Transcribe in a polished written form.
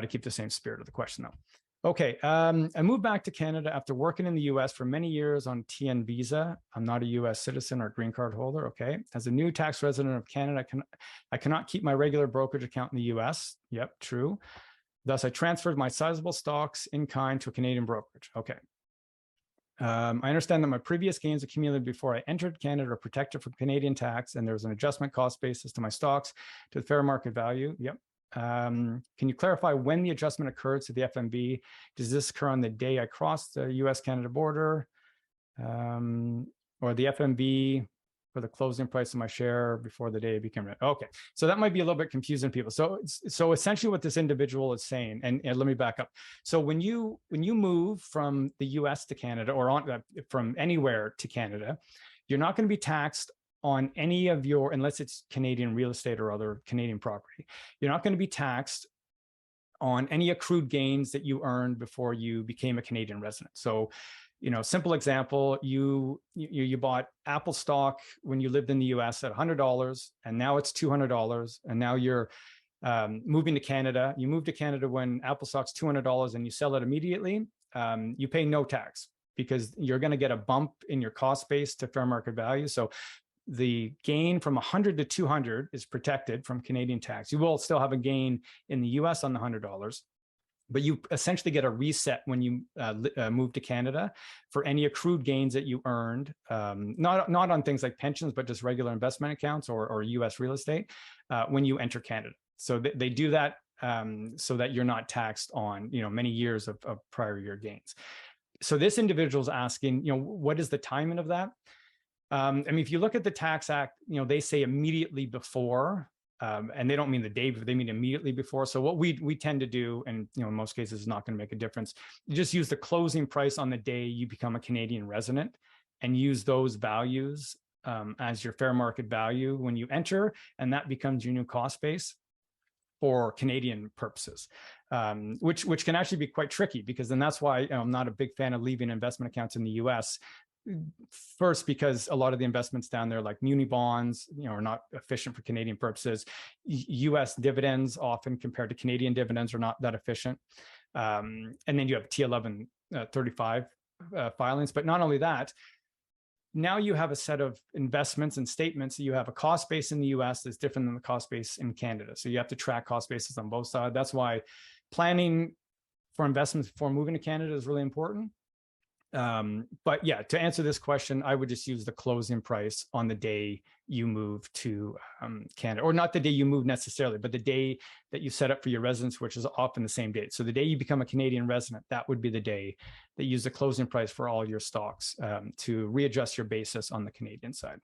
to keep the same spirit of the question though. Okay, I moved back to Canada after working in the US for many years on TN visa. I'm not a US citizen or green card holder, okay? As a new tax resident of Canada, I cannot keep my regular brokerage account in the US. Yep, true. Thus, I transferred my sizable stocks in kind to a Canadian brokerage. Okay. I understand that my previous gains accumulated before I entered Canada are protected from Canadian tax, and there's an adjustment cost basis to my stocks to the fair market value. Yep. Can you clarify when the adjustment occurred to the FMB? Does this occur on the day I crossed the US-Canada border, or the FMB for the closing price of my share before the day it became rent? Okay, so that might be a little bit confusing to people. So essentially what this individual is saying, and let me back up. So when you move from the US to Canada, or from anywhere to Canada, you're not going to be taxed on any of your, unless it's Canadian real estate or other Canadian property, you're not going to be taxed on any accrued gains that you earned before you became a Canadian resident. So, simple example, you bought Apple stock when you lived in the US at $100, and now it's $200, and now you're moving to Canada. You moved to Canada when Apple stock's $200 and you sell it immediately. You pay no tax because you're going to get a bump in your cost base to fair market value. So the gain from 100 to 200 is protected from Canadian tax. You will still have a gain in the US on the $100, but you essentially get a reset when you move to Canada for any accrued gains that you earned, not on things like pensions, but just regular investment accounts or US real estate when you enter Canada. So they do that so that you're not taxed on many years of prior year gains. So this individual is asking, what is the timing of that? If you look at the Tax Act, they say immediately before, and they don't mean the day, but they mean immediately before. So what we tend to do, and in most cases, is not going to make a difference. You just use the closing price on the day you become a Canadian resident, and use those values as your fair market value when you enter, and that becomes your new cost base for Canadian purposes, which can actually be quite tricky, because then that's why I'm not a big fan of leaving investment accounts in the US. First, because a lot of the investments down there, like muni bonds, are not efficient for Canadian purposes. US dividends, often compared to Canadian dividends, are not that efficient. And then you have T1135 filings. But not only that, now you have a set of investments and statements. You have a cost base in the US that's different than the cost base in Canada. So you have to track cost bases on both sides. That's why planning for investments before moving to Canada is really important. But yeah, to answer this question, I would just use the closing price on the day you move to Canada, or not the day you move necessarily, but the day that you set up for your residence, which is often the same date. So the day you become a Canadian resident, that would be the day that you use the closing price for all your stocks to readjust your basis on the Canadian side.